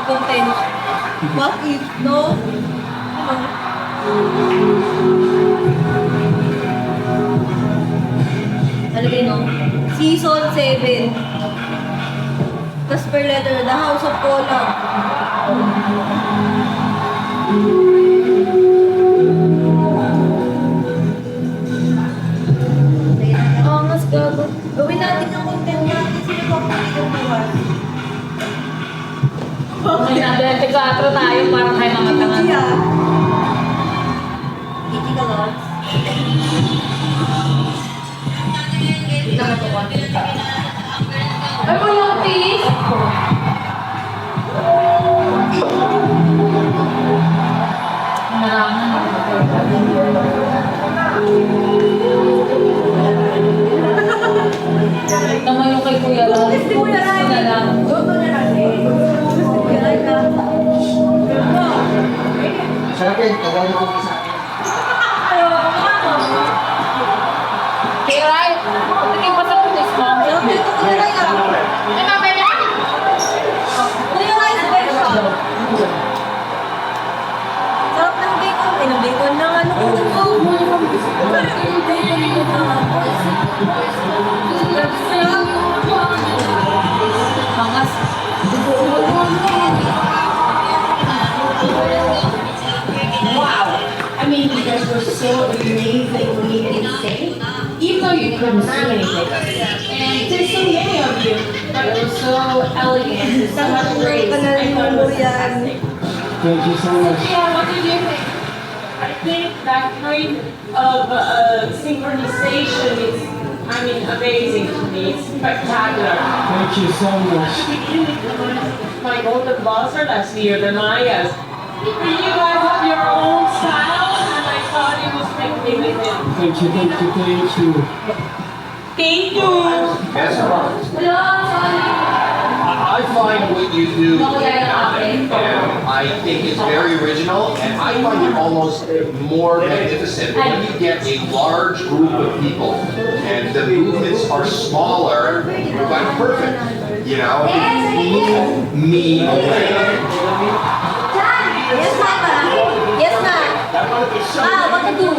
content. What if, no? Ano yun, no? Season 7. Tapos per letter, The House of Cola. Oo, mas gago. Gawin natin yung content natin. Sino ba kung hindi kong buwan? May nag-teatro tayo parang tayo mga tanga. Kiki ah. Kiki ka, Lods. Hindi naman ito content ka. Ay, mo yung please! Naman yung kay Kuya Ron. Gusto mo yan ay. Na lang. Gusto na natin. Gusto mo yan ay ka. Sarap yun, kagawin ko sa akin. Hey, right? Tingin pa sa pulis mo. Sarap dito ko na yan. Ay, mabebe ka! Kuya Rice version. Sarap ng bacon. Ay, ng bacon ng ano ko. Mangas. Wow! I mean, you guys were so amazingly insane, even though you couldn't see anything. And there's so many of you, but it was so elegant and so much grace. I thought it was fantastic. Thank you so much. Yeah, what did you think? I think that kind of synchronization is, amazing to me. It's spectacular. Thank you so much. My golden buzzer last year, the Mayas. You guys have your own style, and I thought it was magnificent. Thank you, thank you, thank you. Thank you. I find what you do and I think it's very original, and I find it almost more magnificent when you get a large group of people and the movements are smaller, but perfect. You know, move me away. Yes, Mama. Yes, Ma. Ah, what to do?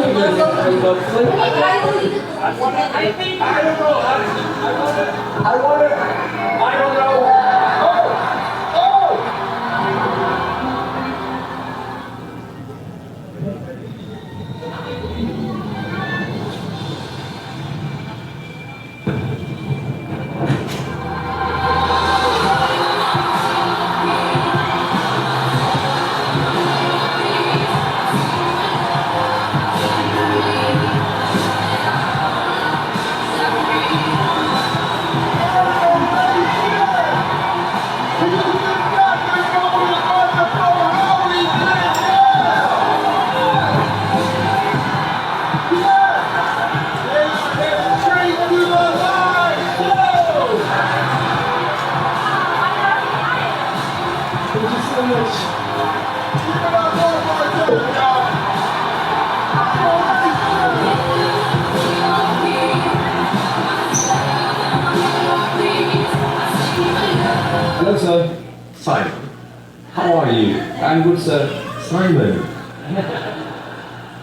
I think I don't know. I don't know. Thank you so much. Hello, sir. Simon. How are you? I'm good, sir. Simon.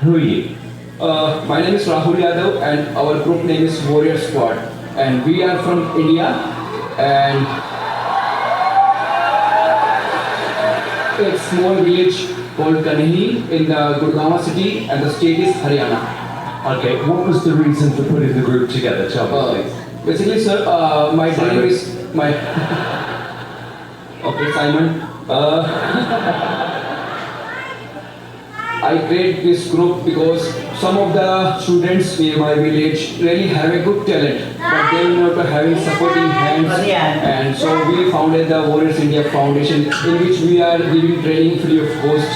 Who are you? My name is Rahul Yadav, and our group name is Warrior Squad. And we are from India, and it's a small village called Kanhi in the Gurgaon city, and the state is Haryana. Okay, what was the reason for putting the group together? Tell me, please. Basically, sir, my Simon. dream is my. Okay, Simon. I create this group because some of the students in my village really have a good talent, but they are not having supporting hands. And so we founded the Warriors India Foundation, in which we are giving training free of cost.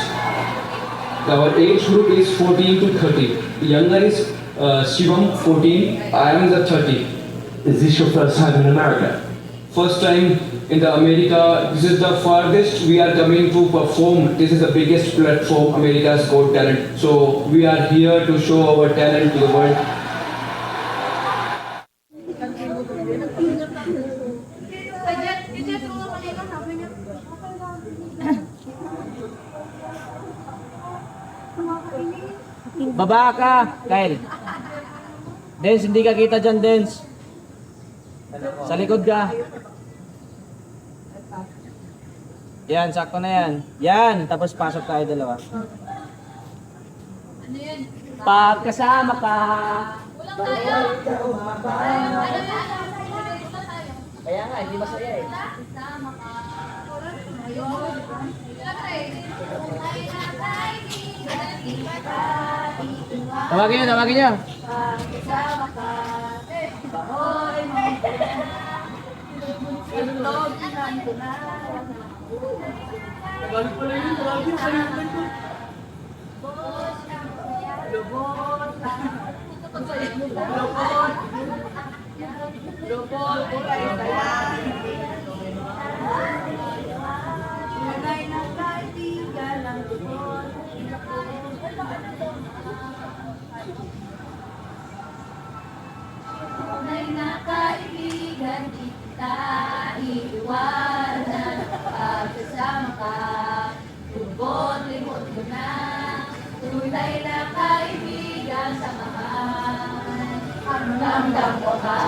Our age group is 14 to 30. The younger is Shivam, 14. I am the 30. Is this your first time in America? First time in the America. This is the farthest we are coming to perform. This is the biggest platform, America's Got Talent. So we are here to show our talent to the world. Baba ka, Kyle. Dance, hindi ka kita dyan, Dance. Sa likod ka. Yan, sakto na yan. Yan, tapos pasok tayo dalawa. Ano yun? Pagkasama ka. Walang tayo. Kaya nga, hindi masaya eh. Sama ka. Ayun. Tawagin niyo, tawagin niyo. Tunay na kaibigan kita iiwanan. Pagkasama ka, lubot-libot ko na. Tunay na kaibigan sa mahal. Ang ramdam ko ka.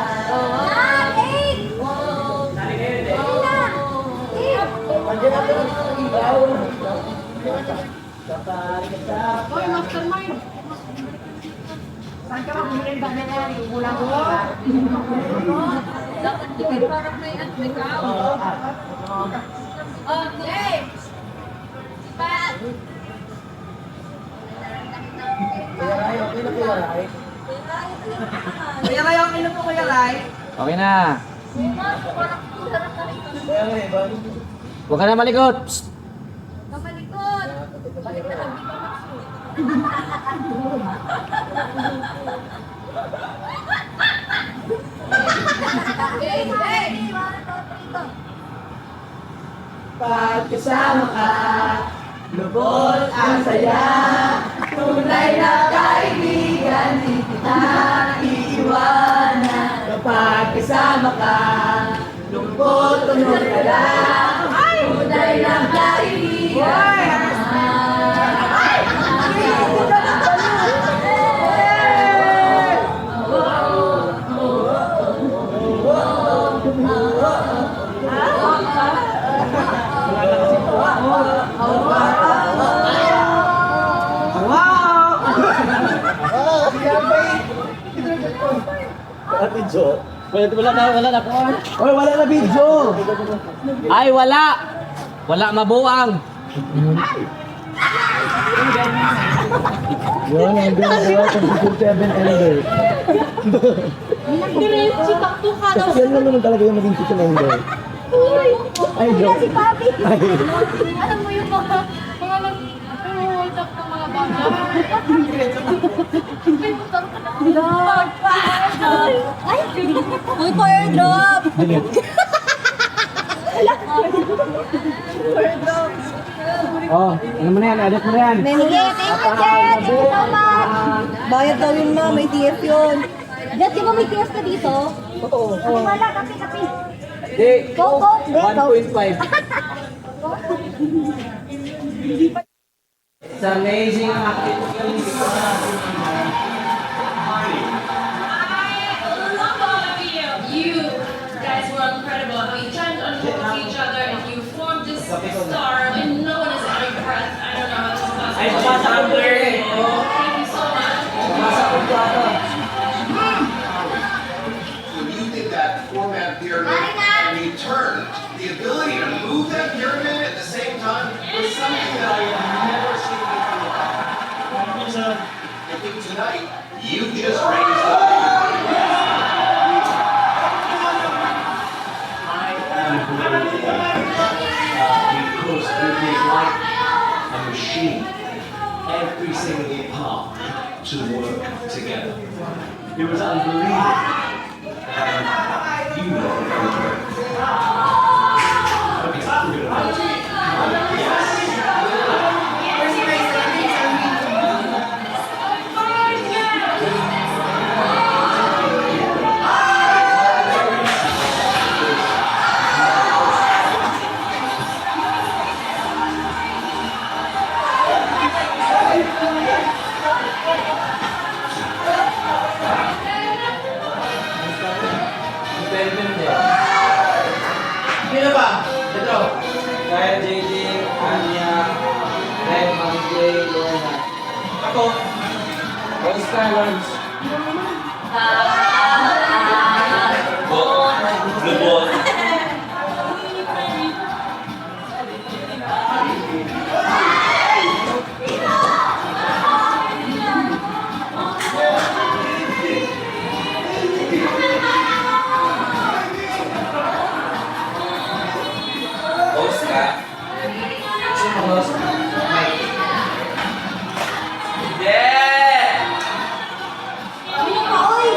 Hoy, mastermind! Saan ka ba bumili ba na yan? Kulang ko ba? Dapat di ka parang may ikaw. Okay. Pat! Kuya Ray, okay na po Kuya Ray. Okay na. Huwag ka na malikot. Psst. Kamalikot! Balik na lang dito. Hey! Hey! Pagkasama ka, lubos ang saya. Tunay na kaibigan, di kita iiwanan. Kapag kasama ka, lungkot tunog ka lang. Tunay na kaibigan. Wala na po. Oy, wala na video. Ay, wala. Wala mabuang. Yun, ang ganda ng season 7 Ender. Diretso takto ka daw. Yan lang naman talaga yung maging season Ender. Ay, joke. Si Papi. Ay. Alam mo yung mga nag-hold up ng mga bata. May motor ka na. Ay! Uy, fire drop! Oh, ano mo na yan? Edit mo na yan. Sige, thank you, Jen! Thank you so much! Bayad daw yun ma, may TF yun. Jen, di ba may TS ka dito? Oo. Wala, kapi. Di. Go, go! Go! 1.5. It's amazing activity. You guys were incredible. How you jumped on top of each other and you formed this star and no one is out of breath. I don't know how this is possible. Ay, pasa ko eh. Thank you so much. When you did that four-man pyramid and you turned, the ability to move that pyramid at the same time was something that I have never seen before. I think tonight you just raised up. Because it is like a machine, every single part to work together. It was unbelievable. You know it. Okay, we're gonna go. Yes. Sino ba? Ito. Kaya JJ, Anya, Red, Mami J, Lorna. Ako. Rose Skylines. Lubot. Oscar. Sino Oscar? Mike. Yeah! Ano ka, oy?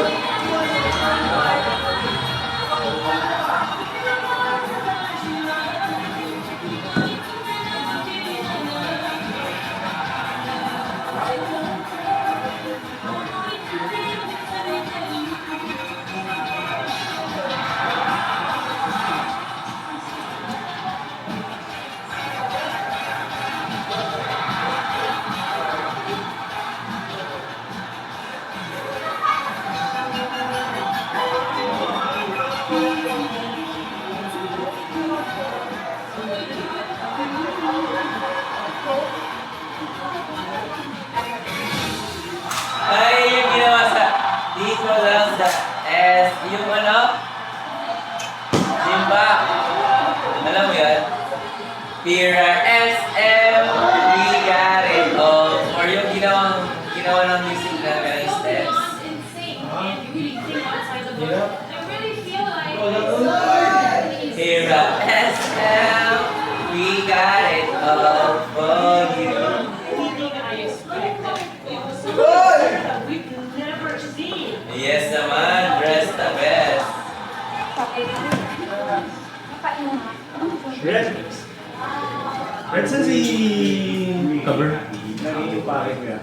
Ay, yung ginawa sa dito lang sa S, yung ano? Simba. Alam mo yan? Pira SM, we got it all. Or yung ginawa ng music na ganun steps. It's insane, and you really think outside the box. I really feel like it's Pira SM, we got it all for you. everything I expected. It was something that we could never see. Yes naman, dress the best. Red. Red saan si... Cover? Nangingin pare ko yan.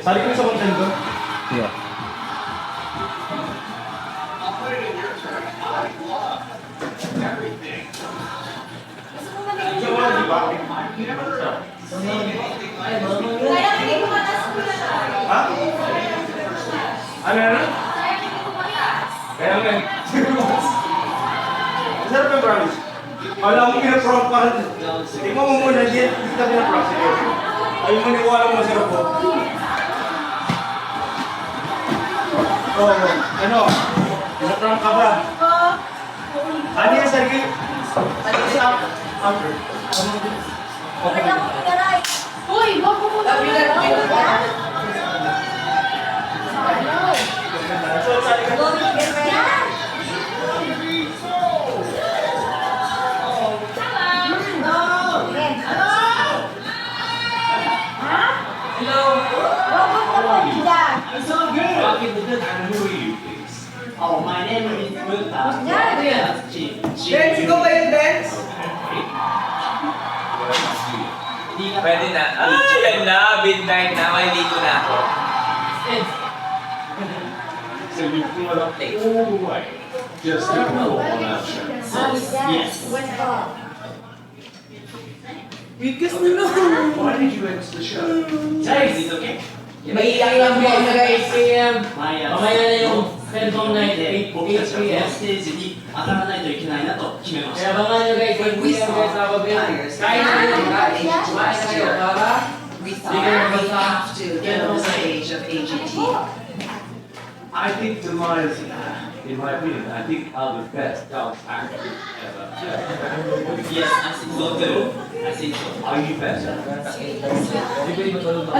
Sali ko sa content ko. Yeah. Kaya hindi ko matas ko na. Ha? Ano? Kaya nga. Masarap yung brownies. Wala akong pinaprompt pa. Tingnan mo muna, hindi kita pinaprompt. Sige. Ayaw mo niwala mo masarap po. Oo. Ano? Pinaprompt ka ba? Ano yan, Sergey? Sa after. Wala lang akong pinaray. Uy, wag mo muna. So, sali ka. Going to get ready. It's all good. And who are you, please? Oh, my name is Buta. Yeah. Dance ko ba yung dance? Pwede na. Ay, yan na. Midnight na. Maliligo na ako. So you pull it up all the way, just to pull on that show. Yes. Why did you enter the show? Guys, it's okay. Maiiyak lang po ako guys. Mamaya na yung cellphone night, 8 p.m. ステージに当たらないといけないなと決めまし Kaya た。 abangan nyo guys, 8 p.m. guys sa Babiang. Kain na kayo, kumain na kayo para We Bigger thought we basta. have to get on the stage of AGT. I think the Mayas, in my opinion, I think are the best dance actors ever. Yes, I think so too. I think so. Are you better? Hindi pwede matulog na.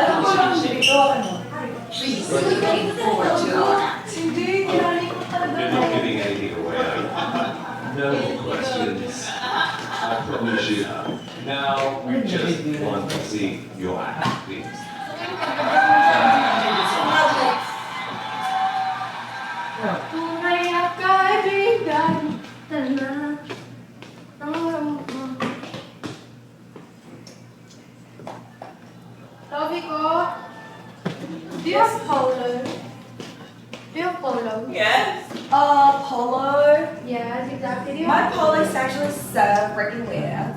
Please, looking forward to it. You're not giving anything away. Are you? No more questions. I promise you. Now we just want to see your act, please. Tunay na kaibigan. Lovey ko. Do you have polo? Do you have polo? Yes. Polo. Yes, exactly. Do you My have polo is actually so freaking weird.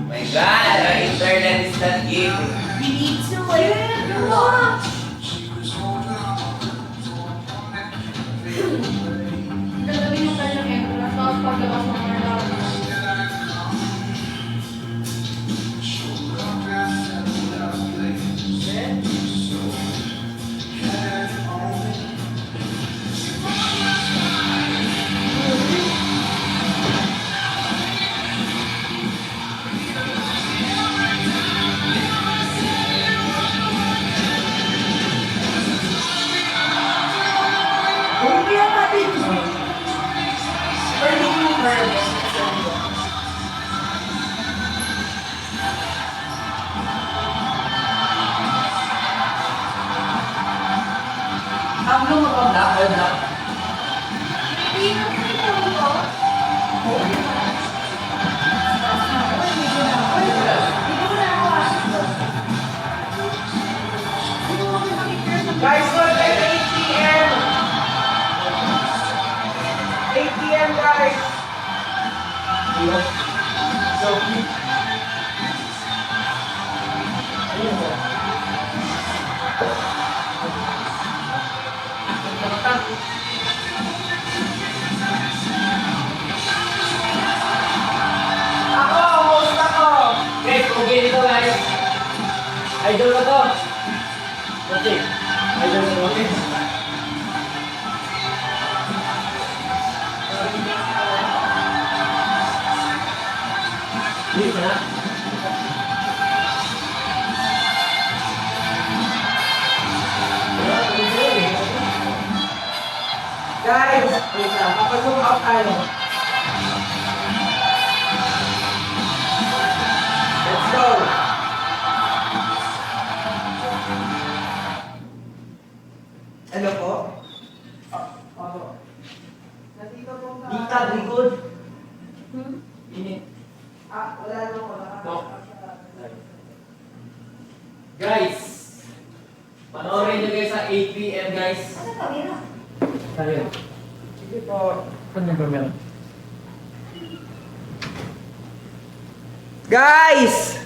My God, our internet is not giving. You need to like Gagawin yung kanyang entrance, tapos paglabas ng mga p.m. guys. So, Ako, host ako. guys, okay dito guys. Idol na to. Okay. Idol na to. Okay. Please na. Guys, wait lang. Kapag-zoom out tayo. Let's go. Ano po? Ako. Nandito po ka. Dita, likod. Ini. Wala naman wala. No. Guys, panoorin nyo guys sa 8 p.m. guys. Tayo. Sige po. Ano yung camera? Guys!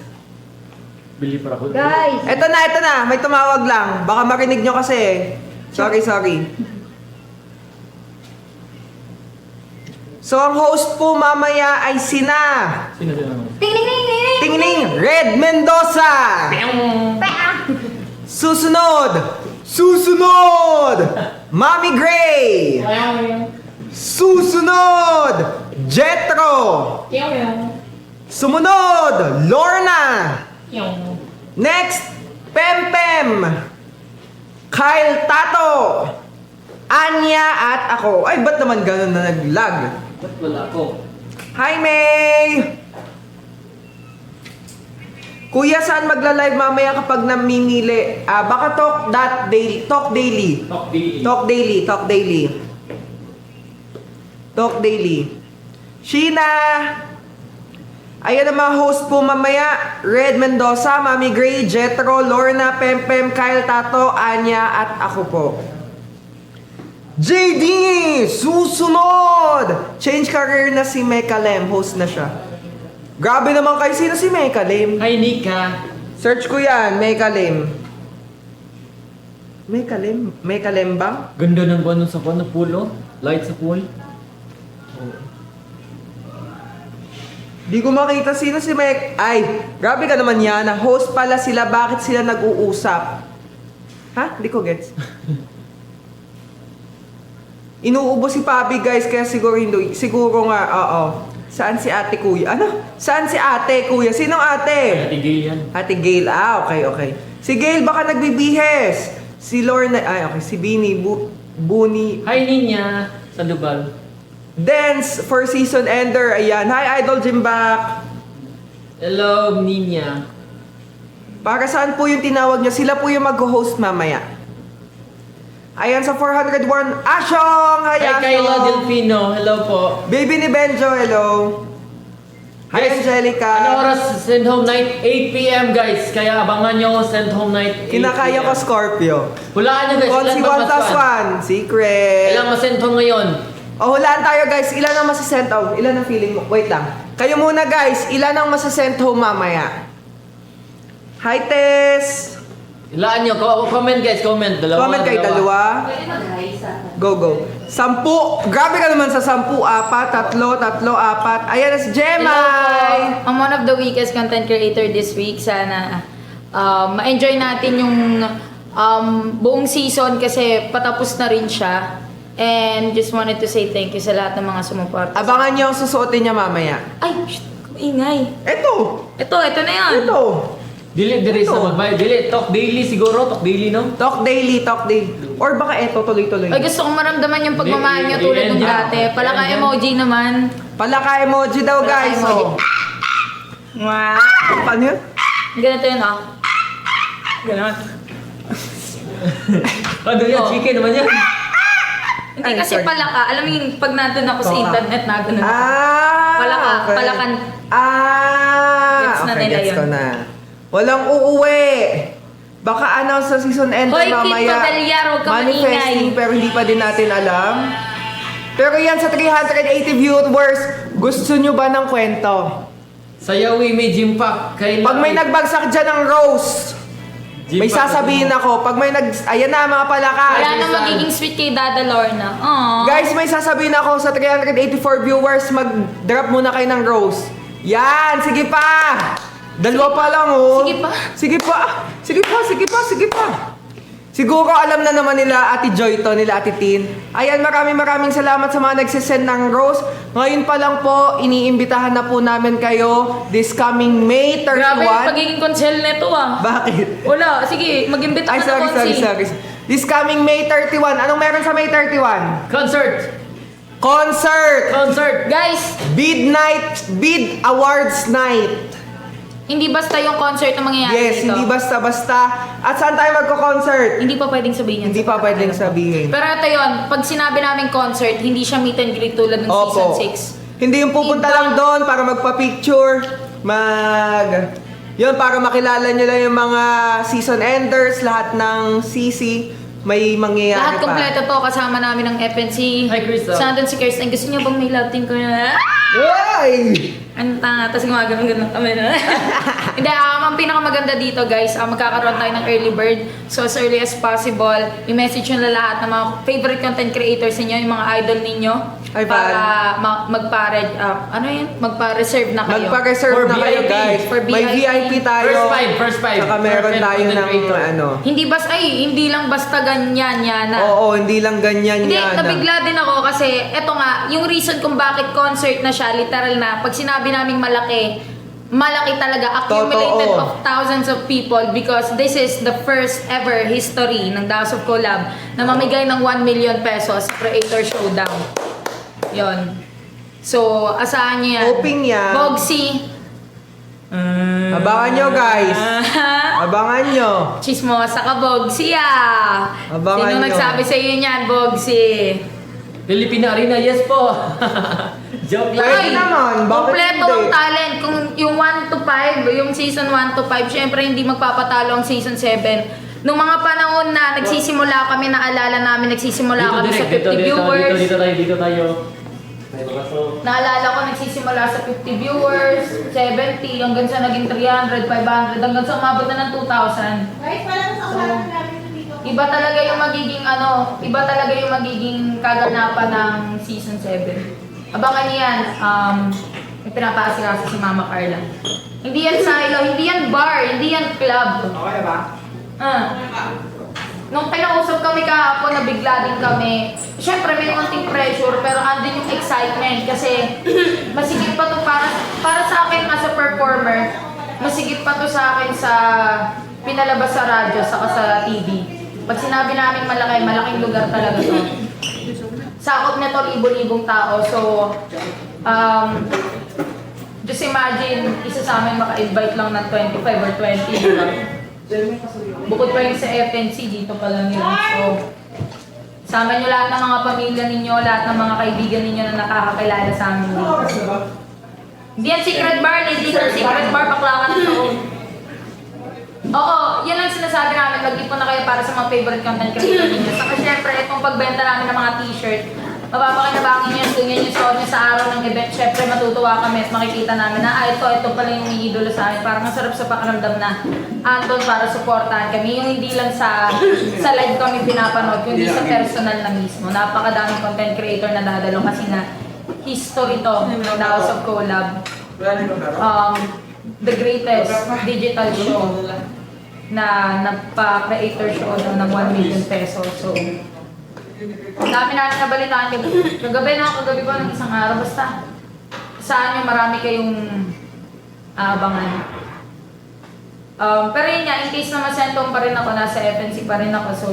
Bili para ko. Guys! Eto na. May tumawag lang. Baka marinig nyo kasi. Sorry. So, ang host po mamaya ay sina Sino sila naman? Ting ting ting ting! Tingning Red Mendoza! Susunod! Mami Gray! Susunod! Jetro! Sumunod! Lorna! Next! Pempem! Kyle Tato! Anya at ako. Ay, ba't naman ganun na nag-lag? Ba't wala ko? Hi, May! Kuya, saan magla-live mamaya kapag namimili? Baka daily. Talk daily. Sheena! Ayan ang mga host po mamaya. Red Mendoza, Mami Gray, Jetro, Lorna, Pempem, Kyle Tato, Anya at ako po. JD! Susunod! Change career na si Mecca Lem. Host na siya. Grabe naman kayo. Sino si Mecca Lem? Hi, Nika. Search ko yan. Mecca Lem. Mecca Lem ba? Ganda ng ano sa pool, oh. Light sa pool. Di ko makita sino si Mecca. Ay, grabe ka naman yan. Host pala sila. Bakit sila nag-uusap? Ha? Di ko gets. Inuubo si Papi guys, kaya siguro hindi. Siguro nga, oo. Saan si ate kuya? Ano? Saan si ate kuya? Sinong ate? Ate Gail yan. Ate Gail. Okay. Si Gail baka nagbibihes. Si Lorna, okay. Si Bini, Buni. Hi, Ninya. Sa Lubal. Dance for season ender. Ayan. Hi, Idol Jimbak. Hello, Ninya. Para saan po yung tinawag nyo? Sila po yung mag-host mamaya. Ayan sa 401. Asyong! Hi, Hi, Kyla Asyong! Delfino. Hello po. Baby ni Benjo, hello. Hi, Guys, Angelica. Ano oras send home night? 8 p.m. guys. Kaya abangan nyo send home night 8 Kinakaya ko p.m. Scorpio. Hulaan nyo guys. Konsi 1+1. Secret. Ilang masend home ngayon? Hulaan tayo guys. Ilan ang masasend home? Ilan ang feeling mo? Wait lang. Kayo muna guys. Ilan ang masasend home mamaya? Hi, Tess. Hulaan nyo. Comment guys. Comment. Comment kayo, dalawa. Go. 10. Grabe ka naman sa 10. 4, 3, 4. Ayan na si Jemay. I'm one of the weakest content creator this week. Sana ma-enjoy natin yung buong season kasi patapos na rin siya. And just wanted to say thank you sa lahat ng mga sumuporta. Abangan niyo ang susuotin niya mamaya. Ay, ingay. Ito na yan. Ito. Dili sa magbayad. Dili. Talk daily siguro. Talk daily, no? Talk daily. Or baka eto, tuloy-tuloy. Ay, gusto kong maramdaman yung pagmamahal niyo tulad ng dati. Palaka emoji naman. Palaka emoji daw, guys. Palaka emoji. Wow. Paano yun? Ganito yun, ah. Ganon. Ano yan? Chicken naman yan. Hindi Ay, kasi sorry. palaka. Alam mo yung pag nandun ako sa Palaka. internet na ganun. Palaka. Okay. Palakan. Gets na nila gets yun. ko na. Walang uuwi. Baka ano sa season end Hoy, Kid mamaya. Padalyar, huwag ka Manifesting maingay. pero hindi pa din natin alam. Pero yan sa 380 viewers, gusto nyo ba ng kwento? Sayawi may gym pack. Pag may nagbagsak dyan ng rose, may sasabihin ako. Pag may ayan na mga palakas. Wala na magiging sweet kay Dada Lorna. Aww. Guys, may sasabihin ako sa 384 viewers, mag-drop muna kayo ng rose. Yan, sige pa! Dalawa pa lang, oh. Sige pa. Sige pa. Sige pa, sige pa, sige pa. Siguro alam na naman nila Ate Joy to, nila Ate Tin. Ayan, maraming salamat sa mga nagsisend ng rose. Ngayon pa lang po, iniimbitahan na po namin kayo this coming May 31. Grabe yung pagiging konsel nito ah. Bakit? Wala, sige, mag-imbita ka na sorry. This coming May 31. Anong meron sa May 31? Concert! Guys, Bid Awards Night. hindi basta yung concert na mangyayari Yes, dito. hindi basta-basta. At saan tayo magko-concert? Hindi pa pwedeng sabihin yan. Hindi pa pwedeng sabihin. Pero ito yun, pag sinabi namin concert, hindi siya meet and greet tulad ng season 6. Hindi yung pupunta lang doon para magpa-picture, yun, para makilala nyo lang yung mga season enders, lahat ng CC, may mangyayari Lahat pa. kompleto to, kasama namin ng FNC. Hi, Krista. Sandon si Kirsten. Gusto niyo bang may love team ko na? Ay! Ano tanga, tapos gumagano'n kami na. Hindi, ang pinakamaganda dito guys, magkakaroon tayo ng early bird. So as early as possible, i-message nyo na lahat ng mga favorite content creators ninyo, yung mga idol ninyo. Ay, para magpa-reserve na kayo. Magpa-reserve na kayo, VIP. guys. For May VIP. VIP tayo. First five. Saka meron tayo ng Hindi lang basta ganyan yan. Oo, hindi lang ganyan Hindi, yan. nabigla din ako kasi eto nga, yung reason kung bakit concert na siya, literal na, pag sinabi naming malaki talaga, accumulated Totoo. of thousands of people because this is the first ever history ng House of Collab na mamigay ng 1 million pesos Creator Showdown. Yon. So, asahan nyo yan. Hoping yan. Bogsy. Abangan nyo, guys. Abangan nyo. Chismosa ka, Bogsy ah. Abangan Sino nyo. nagsabi sa iyo niyan, Bogsy? Filipina Arena, yes po. Joke lang. Pwede naman, bakit Kompleto hindi? ang talent. Kung yung 1 to 5, yung season 1 to 5, syempre hindi magpapatalo ang season 7. Nung mga panahon na nagsisimula kami, naalala namin, nagsisimula kami sa 50 viewers. Dito tayo. Naalala ko, nagsisimula sa 50 viewers, 70, hanggang sa naging 300, 500, hanggang sa umabot na ng 2,000. Guys, parang sa usapan namin dito. Iba talaga yung magiging kaganapan ng season 7. Abangan niyo yan. May pinapaasikaso si Mama Carla. Hindi yan silo, hindi yan bar, hindi yan club. Okay ba? Nung kinausap kami kahapon, nabigla din kami. Siyempre may konting pressure, pero andun yung excitement kasi masigit pa to para sa akin as a performer, masigit pa to sa akin sa pinalabas sa radyo saka sa TV. Pag sinabi namin malaking lugar talaga to. Sakop nito libo-libong tao. So, just imagine, isa sa amin maka-invite lang ng 25 or 20, di ba? Bukod pa yung sa FNC, dito pa lang yun. So, sama nyo lahat ng mga pamilya ninyo, lahat ng mga kaibigan ninyo na nakakakilala sa amin dito. Hindi yan secret bar, hindi yan secret bar, baklangan na ako. Oo, yan lang sinasabi namin, mag-ipon na kayo para sa mga favorite content creator ninyo. Saka syempre, itong pagbenta namin ng mga t-shirt, mapapakinabangin nyo, tunyan nyo suot nyo sa araw ng event. Syempre, matutuwa kami at makikita namin na, ito pala yung idolo sa amin. Parang masarap sa pakiramdam na andon para supportahan kami. Yung hindi lang sa live kami pinapanood, kundi sa personal na mismo. Napakadaming content creator na dadalo kasi na history ito ng House of Collab. The greatest digital show na nagpa-creator show ng 1 million pesos. So, ang dami natin nabalitaan. Kagabi ko ng isang araw. Basta, saan yung marami kayong aabangan. Pero yun nga, in case na masentong pa rin ako, nasa FNC pa rin ako. So,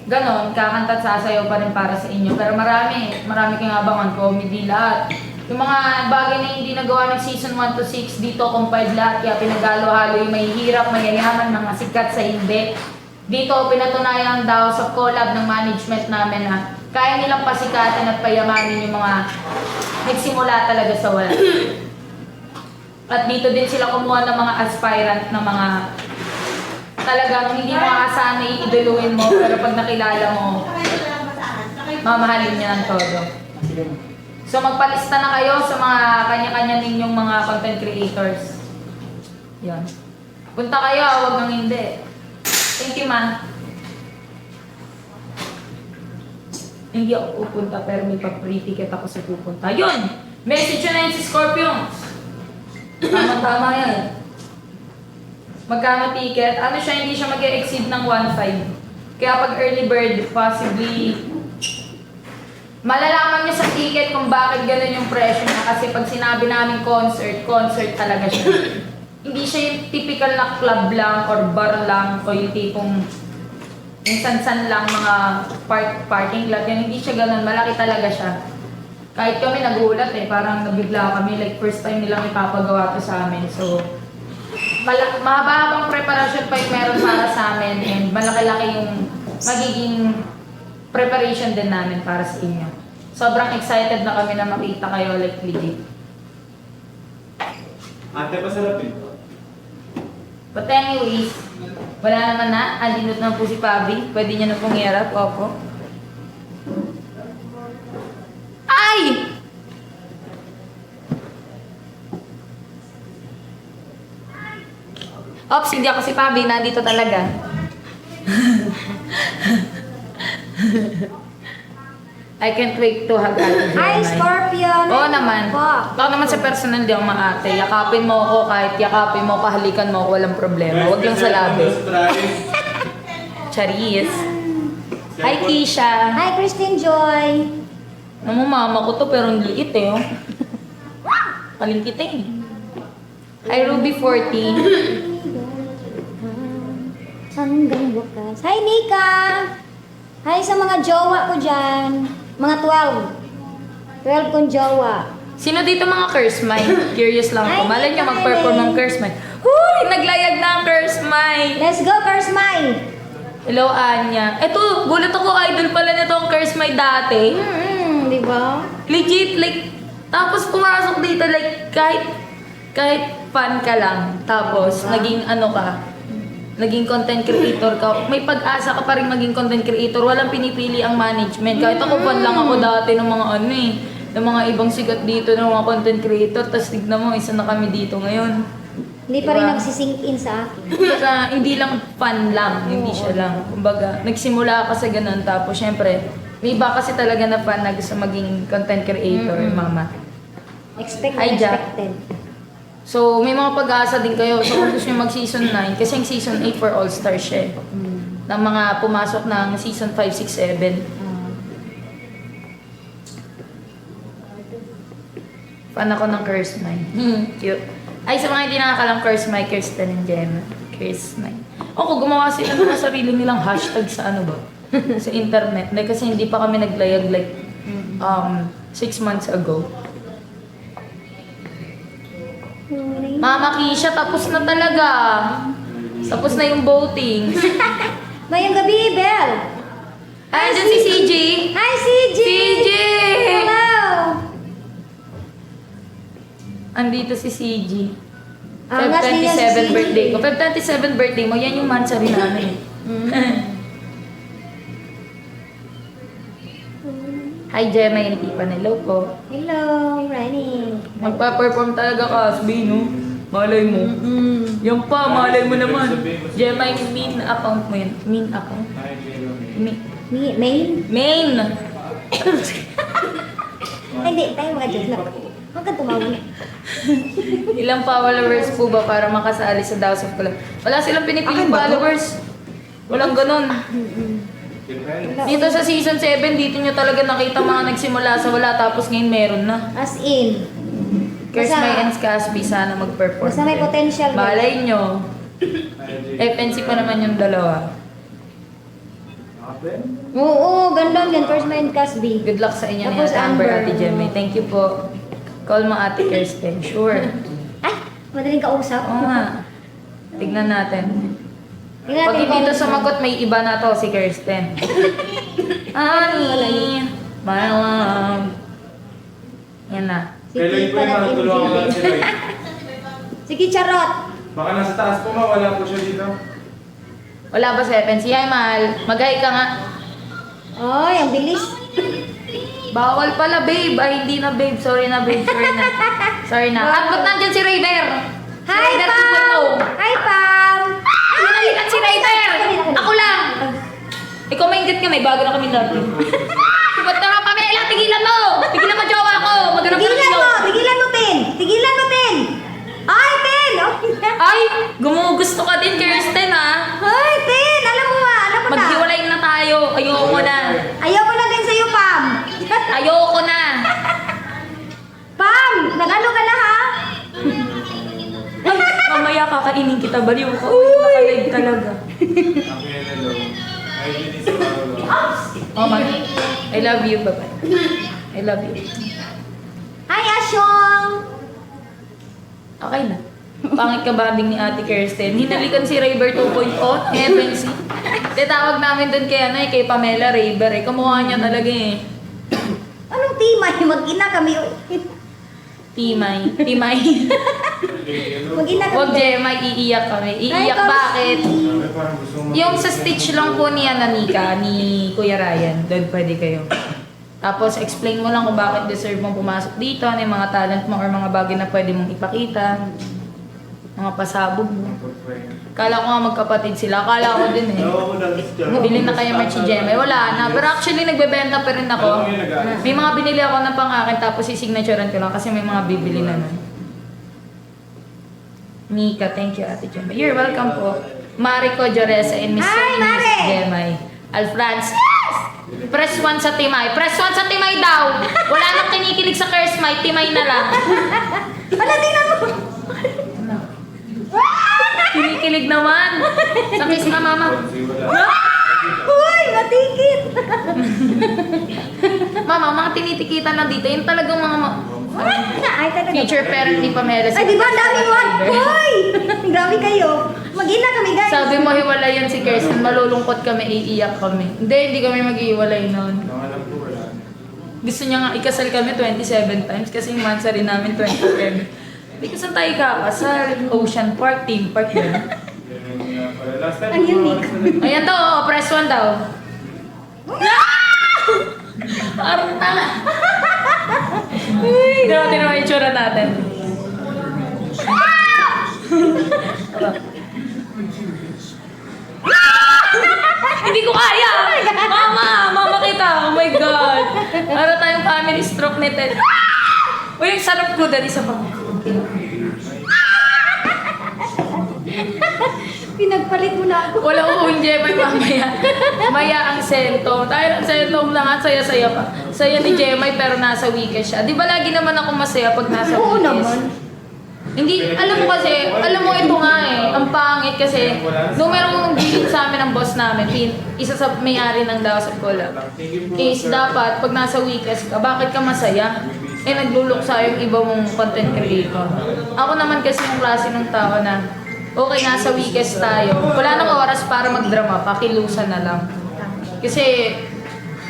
ganon, kakanta at sasayaw pa rin para sa inyo. Pero marami kayong abangan, comedy lahat. Yung mga bagay na hindi nagawa ng season 1 to 6, dito compiled lahat. Kaya pinagalo-halo yung may hirap, mayayaman, mga sikat sa hindi. Dito, pinatunayan ang House of Collab ng management namin na kaya nilang pasikatan at payamanin yung mga nagsimula talaga sa wala. At dito din sila kumuha ng mga aspirant na mga talagang hindi mo aasahan na iiduluin mo, pero pag nakilala mo, mamahalin niya ng todo. So magpalista na kayo sa mga kanya-kanya ninyong mga content creators. Yan. Punta kayo, huwag nang hindi. Thank you, ma. Hindi ako pupunta pero may pa-free ticket ako sa pupunta. Yun! Message yun na yun si Scorpions. Tama-tama yan. Magkano ticket? Ano siya, hindi siya mag-exceed ng 1.5. Kaya pag early bird, possibly malalaman niyo sa ticket kung bakit ganun yung presyo niya. Kasi pag sinabi namin concert, concert talaga siya. Hindi siya yung typical na club lang or bar lang o yung tipong yung san-san lang mga parking lot. Yan, hindi siya ganun. Malaki talaga siya. Kahit kami nagulat parang nabigla kami. Like first time nilang ipapagawa to sa amin. So, mahaba-habang preparasyon pa yung meron para sa amin. And malaki-laki yung magiging preparation din namin para sa inyo. Sobrang excited na kami na makita kayo like legit. Ate, pasarap eh. But anyways, wala naman na. Andinot na po si Pabi. Pwede niya na pong i-harap. Opo. Ay! Ops, hindi ako si Pabi. Nandito talaga. I can't wait to hug Ate Jeremy. Hi, Scorpion! Oo naman. Ako naman sa personal di ako maate. Yakapin mo ako kahit yakapin mo, kahalikan mo ako, walang problema. Huwag lang sa labi. Charis. Hi, Keisha. Hi, Christine Joy! Namu, mama ko to pero ang liit oh. Palingkitin. Hi, Ruby 40. Hanggang bukas. Hi, Nika! Hi sa mga jowa ko dyan. Mga 12. 12 kong jowa. Sino dito mga curse mine? Curious lang ako. Hi, Malay niyo Nika, mag-perform ng curse mine. Huy! Naglayag na ang curse mine! Let's go, Curse Mine! Hello, Anya. Eto, gulat ako, idol pala nito ang curse mine dati. Di ba? Legit, like, tapos pumasok dito, like, kahit fan ka lang, tapos, naging ano ka, naging content creator ka, may pag-asa ka pa rin maging content creator, walang pinipili ang management. Kahit ako fan lang ako dati ng mga ano ng mga ibang sigat dito ng mga content creator, tapos tignan mo, isa na kami dito ngayon. Hindi pa rin nagsisink in sa akin. Kumbaga, hindi lang fan lang, hindi siya lang. Kumbaga, nagsimula ka sa ganun, tapos syempre, may iba kasi talaga na fan na gusto maging content creator, mama. Expected, Hi, Jack. expected. So, may mga pag-asa din kayo. So, kung gusto nyo mag-season 9, kasi yung season 8 for All-Star siya. Ng mga pumasok ng season 5, 6, 7. Fan ako ng Curse Mine. Cute. Ay, sa mga hindi nakakalang Curse Mine, Kirsten and Gemma. Curse Mine. Kung gumawa sila ng mga sarili nilang hashtag sa ano ba? Sa internet. Like, kasi hindi pa kami naglayag like 6 months ago. Mama Kisha, tapos na talaga. Tapos na yung voting. Mayang gabi, Bel. Ay, dyan si CJ. Hi, CJ! CJ! Hello! Andito si CJ. Feb Angas niya si 27 CJ. birthday ko. Feb 27 birthday mo, yan yung mansari namin. Hi, Gemma, yung tipan. Hello po. Hello, Rani. Magpa-perform talaga ka, Asbi, no? Malay mo. Yan pa, malay mo naman. Gemma, yung main account mo yun. Main account? Main? Main! Hindi, tayo mga Diyos lang. Huwag kang tumawag. Ilang followers po ba para makasali sa House of Collab? Wala silang pinipiling followers. Walang ganun. Dito sa season 7, dito nyo talaga nakita mga nagsimula sa wala tapos ngayon meron na. As in. Curse Basta- My Ends Casby, sana mag-perform. Basta may din. potential. Balay nyo. FNC pa naman yung dalawa. Oo, ganda yan. First Mind Casby. Good luck sa inyo ni Tapos Ate Amber, Amber. Ate Jemmy. Thank you po. Call mo Ate Kirsten. Sure. Ay, madaling kausap. Oo nga. Tignan natin. Tingnan Pag natin hindi to kung- sumagot, may iba na to, si Kirsten. Honey, my love. Yan na. Kailan po yung makatulungan ko lang sila eh. Sige, charot. Baka nasa taas po wala po siya dito. Wala ba sa FNC? Hi, Mahal. Mag-hi ka nga. Ay, ang bilis. Bawal pala, babe. Ay, hindi na, babe. Sorry na, babe. Sorry na. At ba't nandyan si Raider? Hi, Raider Pam! 2.0. Hi, Pam! Sinalikan si Raider! Ako lang! Ikaw maingat ka, may bago na kami dati. Ba't naman, Pamela? Tigilan mo! Tigilan mo, jowa ko! Maghanap ka ng Tigilan mo! jowa. Tigilan mo, Tin! Tigilan mo, Tin! Ay, Tin! Ay, gumugusto ka din, Kirsten, ha? Ay, Tin! Alam mo na. Maghiwalay na tayo. Ayoko na. Ayoko na din sa'yo, Pam. Ayoko na. Pam! Nag-ano ka na, ha? Ay, mamaya kakainin kita. Baliw ka. Nakalive talaga. Mama, I love you. Bye-bye. I love you. Hi, Asyong! Okay na. Pangit ka banding ni Ate Kirsten. Hinalikan si Rayber 2.0, FNC. Tawag namin doon kay Pamela Rayber eh. Kamukha niya talaga eh. Anong timay? Mag-ina kami. Timay. Mag-ina kami. Huwag Gemma, iiyak kami. Iiyak bakit? Yung sa stitch lang po ni Nika, ni Kuya Ryan, doon pwede kayo. Tapos explain mo lang kung bakit deserve mong pumasok dito, ano yung mga talent mo or mga bagay na pwede mong ipakita. Mga pasabog mo. Kala ko nga magkapatid sila. Kala ko din eh. Bili na kaya merch si Gemma. Wala na. Pero actually nagbebenta pa rin ako. May mga binili ako na pang-akin tapos isignaturean ko lang kasi may mga bibili na nun. Mika, thank you Ate Gemma. You're welcome po. Mariko Joresa and Miss Gemma. Alfrance. Press 1 sa Timay. Press 1 sa Timay daw. Wala nang kinikilig sa Curse Might. Timay na lang. Wala, tingnan mo. Kinikilig naman. Sa kiss na mama. Uy, matikit. Mama, mga tinitikitan na dito. Yung talagang mga Ay, talaga. future parent ni Pamela. Ay, di ba? Ang dami mo. Uy! Grabe kayo. Mag-ina kami, guys. Sabi mo, hiwalay yan si Kirsten. Malulungkot kami, iiyak kami. Hindi kami mag-iwalay noon. Gusto niya nga ikasal kami 27 times kasi yung mansari namin 27. Hindi ko saan tayo kakasal. Ocean Park, Theme Park yun. Ang unique. Ayan daw, press 1 daw. Parang tanga. Uy, natin naman yung tsura natin. Hindi ko kaya! Mama kita! Oh my God! Para tayong family stroke ni Ted. Uy, yung sarap ko dahil isa pa. Pinagpalit mo na ako. Wala ko kung Gemma mamaya. Maya ang sentong. Tayo ang sentong lang at saya-saya pa. Saya ni Gemma pero nasa weekend siya. Di ba lagi naman ako masaya pag nasa weekend? Oo naman. Hindi, alam mo kasi, alam mo ito nga eh, ang pangit kasi, nung merong gilid sa amin ng boss namin, isa sa may-ari ng Daos of Collab, is dapat pag nasa weekends ka, bakit ka masaya? Eh nagluluksa yung iba mong content creator. Ako naman kasi yung klase ng tao na, okay, nasa weekends tayo, wala nang oras para magdrama, pakilusan na lang. Kasi,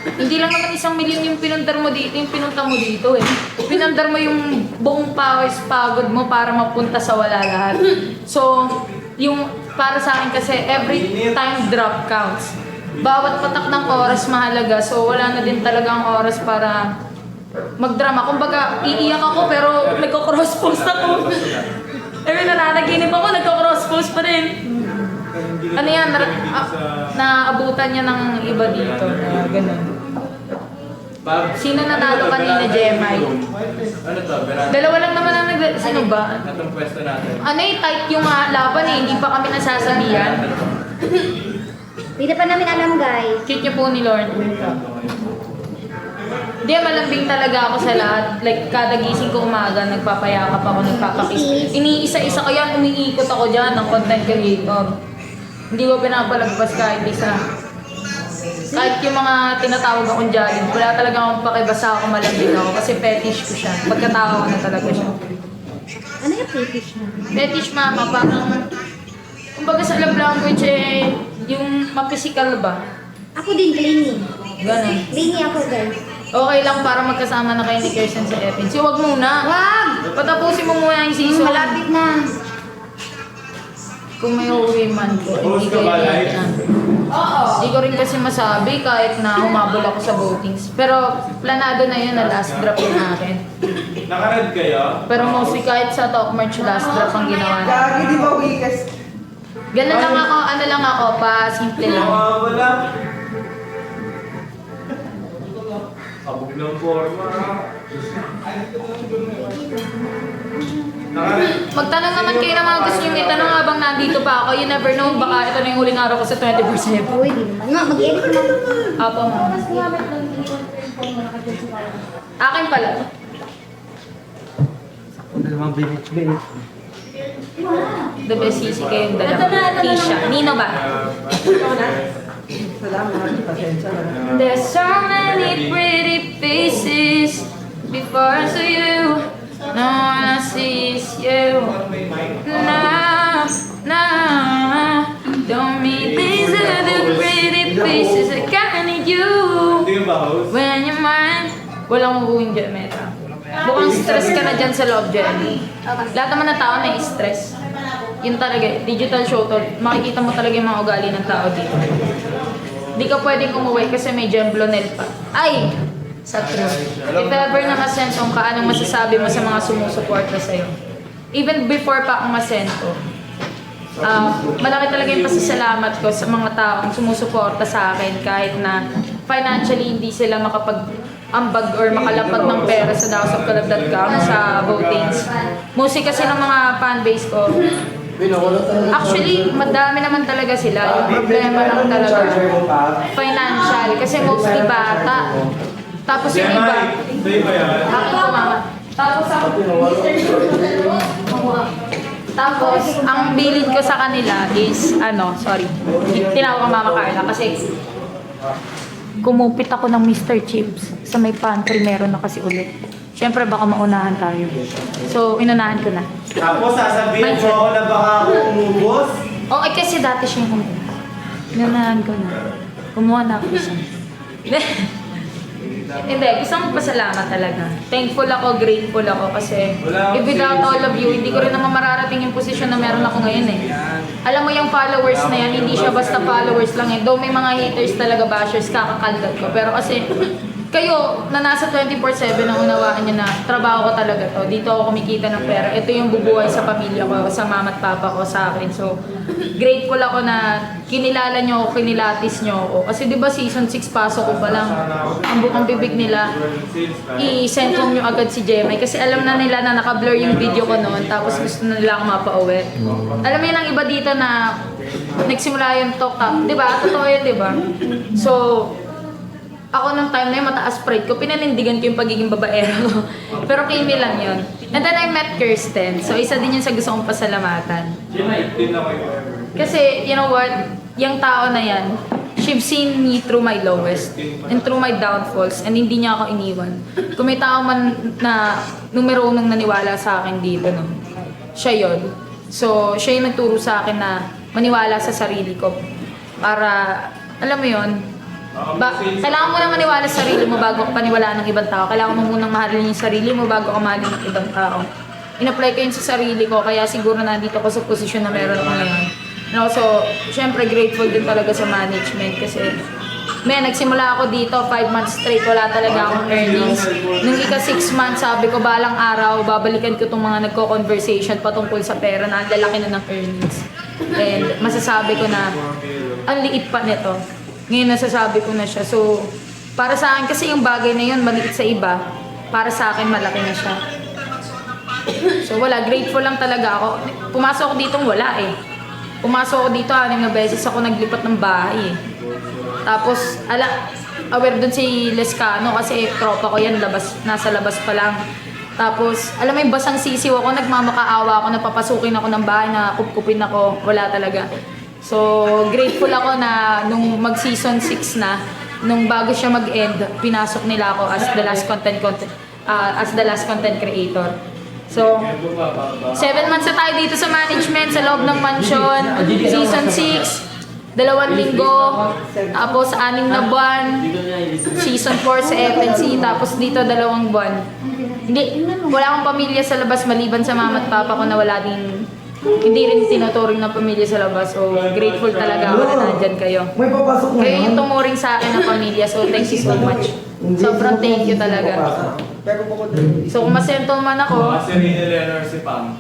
hindi lang naman 1 milyon yung pinundar mo dito, yung pinunta mo dito eh. Pinundar mo yung buong pawis, pagod mo para mapunta sa wala lahat. So, yung para sa akin kasi every time drop counts. Bawat patak ng oras mahalaga. So, wala na din talagang oras para magdrama. Kumbaga, iiyak ako pero nagko-cross-post ako. Nananaginip ako, nagko-cross-post pa rin. Ano yan, naabutan niya ng iba dito na gano'n. Sino nanalo kanina, Gemma? Dalawa lang naman ang sino ba? Natong pwesto natin. Ano eh, tight yung laban eh, hindi pa kami nasasabihan. Hindi pa namin alam, guys. Cute niyo po ni Lord. Hindi, malambing talaga ako sa lahat. Like, kada gising ko umaga, nagpapayakap ako, nagpapakiss. Iniisa-isa ko yan, umiikot ako dyan ng content creator. Hindi ko pinapalagpas kahit isa. Kahit yung mga tinatawag akong jolly, wala talaga akong pakibasa ako malambing ako kasi fetish ko siya. Pagkatao ko na talaga siya. Ano yung fetish na? Fetish mama, parang kumbaga sa love language eh, yung ma-physical ba? Ako din, clingy. Ganun. Clingy ako, guys. Okay lang para magkasama na kayo ni Kirsten sa FNC. Huwag muna. Wag! Patapusin mo muna yung season. Malapit na. Kung may uuwi man ko, hindi ko hindi ko rin kasi masabi kahit na humabol ako sa votings. Pero planado na yun na last drop yung akin. Naka-red kayo? Pero mostly kahit sa top merch last drop ang ginawa na. Gagi, di ba wikas? Ganun lang ako, ano lang ako, pa simple lang. Wala. Sabog ng forma. Magtanong naman kayo ng mga gusto nyo itanong habang nandito pa ako. You never know, baka ito na yung huling araw ko sa 24/7. Uy, di naman. Nga, mag-edit naman. Apo, ma'am. Akin pala. The best sisi kayong dalawa. Tisha. Nino ba? Salamat, pasensya na. There's so many pretty faces before I see you. No one I see is you. Nah, nah. Don't mean these are the pretty faces I kinda need you. When you're mine. Walang uuwing dyan, Meta. Mukhang stress ka na dyan sa loob, Jenny. Lahat naman ng tao may stress. Yun talaga, digital show to. Makikita mo talaga yung mga ugali ng tao dito. Hindi ka pwedeng umuwi kasi may gemblonel pa. Ay! Sa true. If ever na masentong ka, anong masasabi mo sa mga sumusuporta sa'yo? Even before pa akong masento, malaki talaga yung pasasalamat ko sa mga taong sumusuporta sa akin kahit na financially hindi sila makapag-ambag or makalapag ng pera sa daosofcolab.com sa votings. Mostly kasi ng mga fanbase ko, actually, madami naman talaga sila. Yung problema lang talaga, financial. Kasi mostly bata. Tapos yung iba, akin ko mama. Tapos, ang bilin ko sa kanila is, tinawag ko Mama Carla kasi kumupit ako ng Mr. Chips sa may pantry, meron na kasi ulit. Siyempre, baka maunahan tayo. So, inunahan ko na. Tapos sasabihin mo ako na baka ako umubos? Oo, kasi dati siya yung kumuha. Inunahan ko na. Kumuha na ako siya. Hindi, gusto kong pasalamat talaga. Thankful ako, grateful ako kasi if without all of you, hindi ko rin naman mararating yung posisyon na meron ako ngayon eh. Alam mo yung followers na yan, hindi siya basta followers lang eh. Though may mga haters talaga, bashers, kakakaldat ko. Pero kasi kayo na nasa 24/7 ang unawaan nyo na trabaho ko talaga to. Dito ako kumikita ng pera. Ito yung bubuhay sa pamilya ko, sa mama at papa ko, sa akin. So, grateful ako na kinilala nyo ako, kinilatis nyo ako. Kasi di ba season 6 pasok ko pa lang, ang bukang bibig nila, i-sentong nyo agad si Jemay. Kasi alam na nila na naka-blur yung video ko noon, tapos gusto na nila ako mapauwi. Alam mo yun ang iba dito na nagsimula yung talk up. Di ba? Totoo yun, di ba? So, ako nung time na yun, mataas pride ko, pinanindigan ko yung pagiging babaero ko. Pero Kimi lang yun. And then I met Kirsten. So isa din yun sa gusto kong pasalamatan. Kasi, you know what? Yung tao na yan, she's seen me through my lowest and through my downfalls and hindi niya ako iniwan. Kung may tao man na numero unong naniwala sa akin dito, no? Siya yun. So, siya yung nagturo sa akin na maniwala sa sarili ko. Para, alam mo yun, kailangan mo na maniwala sa sarili mo bago ka paniwalaan ng ibang tao. Kailangan mo munang mahalin yung sarili mo bago ka mahalin ng ibang tao. In-apply ko yun sa sarili ko, kaya siguro nandito ako sa posisyon na meron ako ngayon. And also, syempre grateful din talaga sa management kasi nagsimula ako dito, 5 months straight, wala talaga akong earnings. Nung ika 6 months, sabi ko, balang araw, babalikan ko itong mga nagko-conversation patungkol sa pera na ang lalaki na ng earnings. And masasabi ko na, ang liit pa nito. Ngayon nasasabi ko na siya. So, para sa akin kasi yung bagay na yun, maliit sa iba. Para sa akin, malaki na siya. So, wala. Grateful lang talaga ako. Pumasok ako dito, wala eh. Pumasok ako dito, 6 na beses ako naglipat ng bahay eh. Tapos, aware dun si Lescano kasi tropa ko yan, nasa labas pa lang. Tapos, alam mo yung basang sisiw ako, nagmamakaawa ako, napapasukin ako ng bahay, na kupkupin ako, wala talaga. So, grateful ako na nung mag-season 6 na, nung bago siya mag-end, pinasok nila ako as the last content creator. So, 7 months na tayo dito sa management, sa loob ng mansion, season 6, 2 linggo, tapos 6 na buwan, season 4 sa FNC, tapos dito 2 buwan. Wala akong pamilya sa labas maliban sa mama at papa ko na wala din hindi rin tinuturing na pamilya sa labas. So, grateful talaga ako na nandyan kayo. May papasok na Kayo yung tumuring sa akin na pamilya. So, thank you so much. Sobrang thank you talaga. So, kung masentol man ako, Si Rina Leonor, si Pam.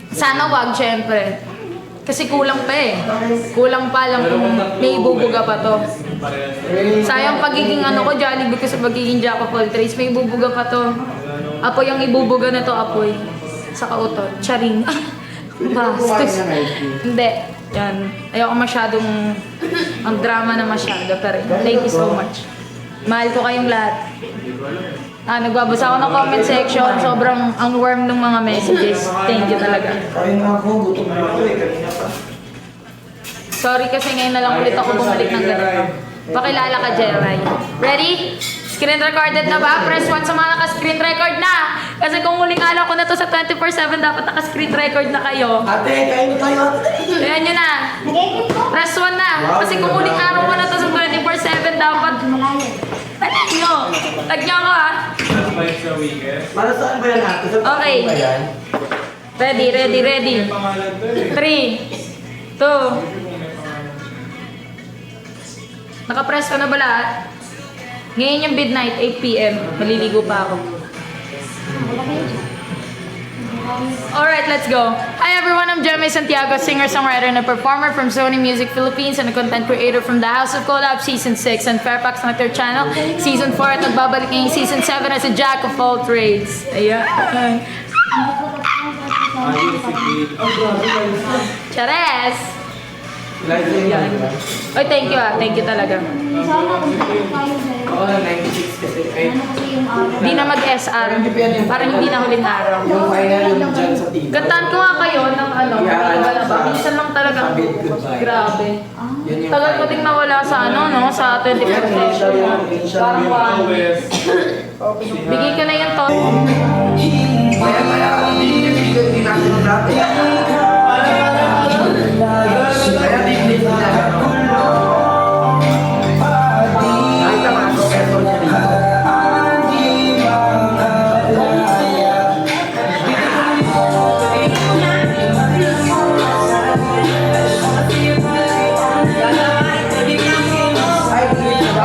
sana wag, syempre. Kasi kulang pa eh. Kulang pa lang kung may ibubuga pa to. Sayang pagiging ano ko, Jollibee ko sa pagiging jack of all trades. May ibubuga pa to. Apoy ang ibubuga na to, apoy. Sa kautot. Charing. Bastos. Hindi. Yan. Ayoko masyadong ang drama na masyado. Pero thank you so much. Mahal ko kayong lahat. Nagbabasa ako ng comment section. Sobrang ang warm ng mga messages. Thank you talaga. Kain na ako, gutom na ako kanina pa. Sorry kasi ngayon na lang ulit ako bumalik ng ganito. Pakilala ka, Jeray. Ready? Screen recorded na ba? Press 1 sa mga naka-screen record na! Kasi kung huling araw ko na to sa 24/7, dapat naka-screen record na kayo. Ate, kain na tayo. Ayan nyo na. Press 1 na. Kasi kung huling araw ko na to sa 24/7, dapat... Tagyan nyo. Tagyan ko ha. Five sa weekend. Para saan ba yan ate? Sa Okay. ba yan? Ready. 3, 2. Naka-press ko na ba lahat? Ngayon yung midnight, 8 p.m. Maliligo pa ako. Alright, let's go. Hi everyone, I'm Jeremy Santiago, singer-songwriter and a performer from Sony Music Philippines and a content creator from The House of Collab Season 6 and Fairfax Nectar Channel Season 4 at nagbabalik ngayong Season 7 as a jack of all trades. Ayan. Chares! Yan. Oy, thank you ah. Thank you talaga. Oo, 96 kasi. Hindi na mag-SR. Parang hindi na huling araw. Yung final yung dyan sa team. Kantaan ko nga kayo ng ano, wala ba? Minsan lang talaga. Grabe. Tagal ko ding nawala sa ano, no? Sa 24 session. Parang one. Bigay ko na yung to. Kaya, hindi natin dati. Kaya, di na. Nakita mga professor niya dito.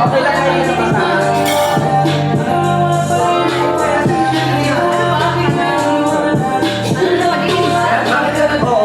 Okay lang kayo sa kasama. Bakit ka nag-oo?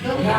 Ano ba?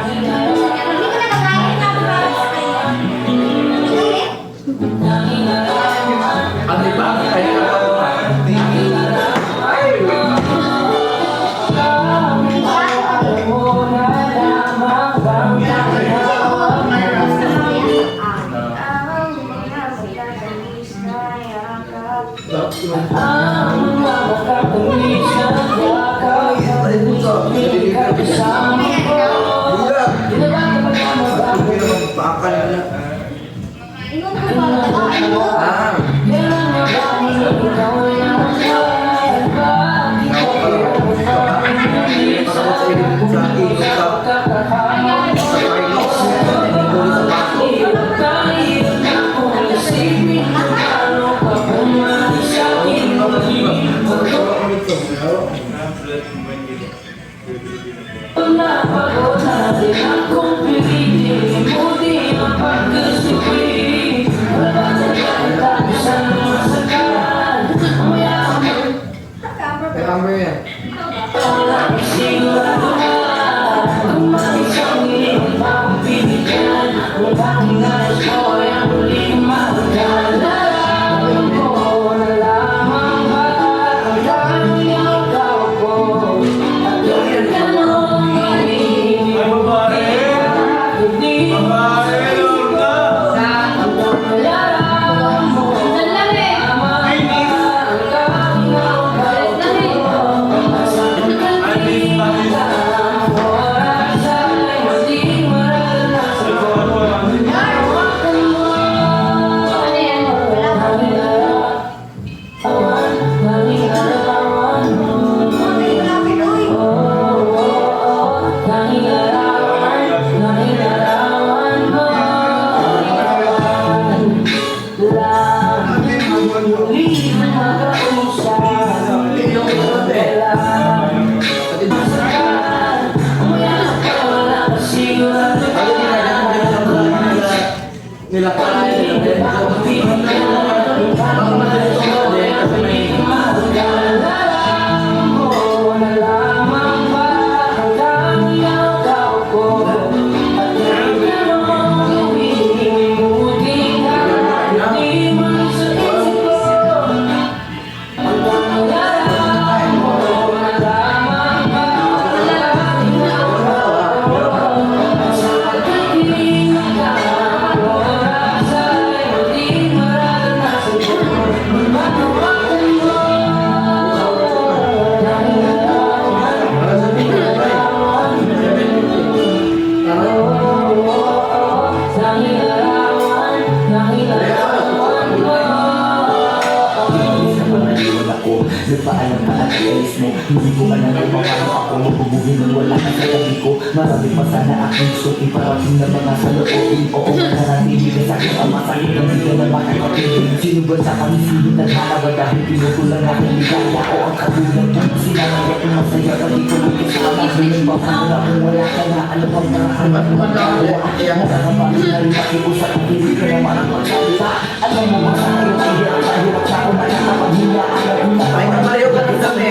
Nagpaalam ka at ialis mo. Hindi ko man alam paano ako mabubuhin nung wala ka sa tabi ko. Marami pa sana aking gusto iparating na mga saloobin. Oo, mananatili ka sa aking ama. Sakit ang hindi ka na makakapigil. Sino ba sa kami sino naghanaba dahil pinutulang aking ligaya o ang kabulan mo. Sinanay ako masaya pag ikaw ay kasama. Ganyan ba paano kung wala ka na alam ang nakahanap mo ang kawa. Nakakapagin na rin pakiusap ang hindi ka naman ang magsalita. Alam mo ba sa akin ay hirap sa hirap sa ako na nakapaghinga. Alam mo na Mario ka dito eh.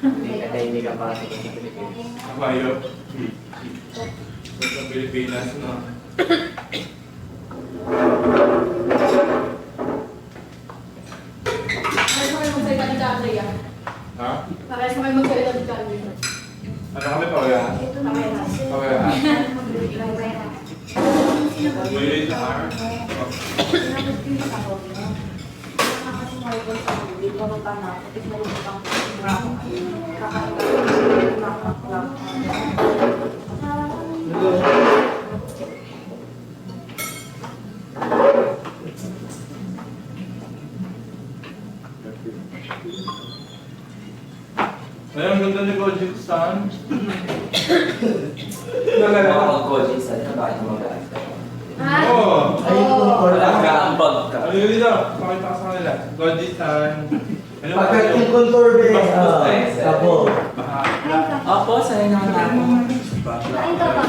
Hindi ka pasok sa Pilipinas. Ako ayaw. Sa Pilipinas, no? Parang kayo magsalita ni Daddy, ah. Ha? Parang kayo magsalita ni Daddy. Ano kami pa kaya? Kaya. Wait, Ay, ang ganda ni Gojit Stan. Mag-Gojit-san ka, bakit mo mag-aas? Oo. Wala ka ang bag ka. Ano yun dito? Pakita ka sa kanila. Gojit Stan. Ano ba Pagkat kayo? yung contour ba Apo. Opo, sanay naman ako. Kain ka pa.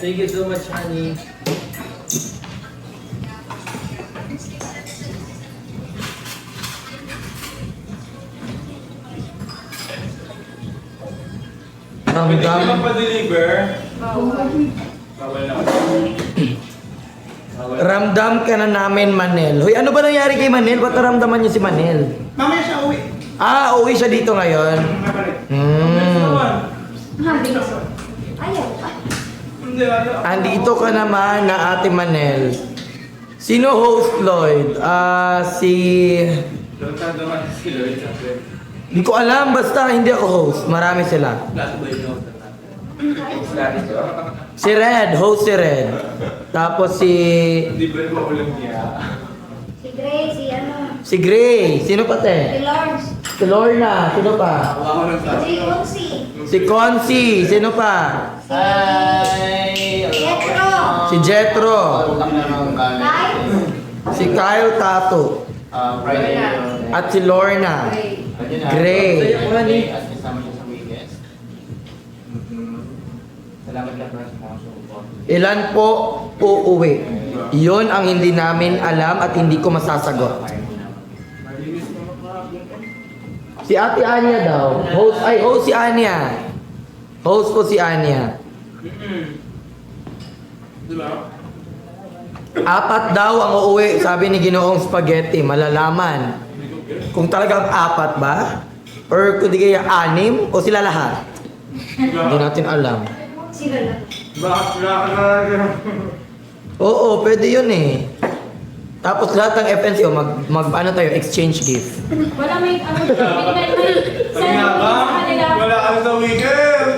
Thank you so much, honey. Pwede ka lang pa-deliver. Bawal na. Ramdam ka na namin, Manel. Hoy, ano ba nangyari kay Manel? Ba't naramdaman niyo si Manel? Mamaya siya uwi. Ah, uwi siya dito ngayon. Ayaw. Hindi, ano? Andito ka naman na Ate Manel. Sino host, Lloyd? Si... Dapat naman si Lloyd sa akin. Di ko alam, basta hindi ako host. Marami sila. Last boy no. Si Red, host si Red. Tapos si... Libre mo ulit niya. Si Grace, si ano. Si Gray. Sino pa Si te? Lawrence. Si Lorna. Sino pa? Ako ng sa. Si Unsi. Si Concy. Sino pa? Pietro. Si Jetro. Kai. Si Kyle Tato. At si Lorna. Gray. Ilan po uuwi? Yun ang hindi namin alam at hindi ko masasagot. Si Ate Anya daw. Host si Anya. Host po si Anya. Diba? 4 daw ang uuwi, sabi ni Ginoong Spaghetti. Malalaman kung talagang 4 ba? Or kung di kaya 6? O sila lahat? Hindi natin alam. Sila lang. Bakit Oo, pwede yun eh. Tapos lahat ng FNC, ano tayo, exchange gift. Wala may Sabi nga ba? Wala kami sa weekend.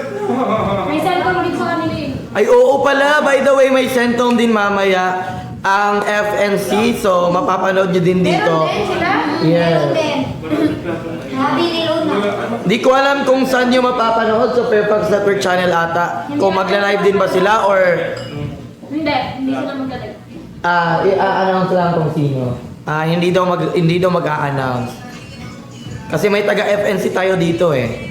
May cellphone ulit sa kanila eh. Ay, oo pala. By the way, may sentong din mamaya ang FNC. So, mapapanood nyo din dito. Meron din sila? Yes. Meron din. Habi ni Luna. Di ko alam kung saan nyo mapapanood. So, Fairfax Network Channel ata. Kung magla-live din ba sila or... Hindi sila magkatag. I-announce lang kung sino. Hindi daw mag-a-announce. Kasi may taga FNC tayo dito eh.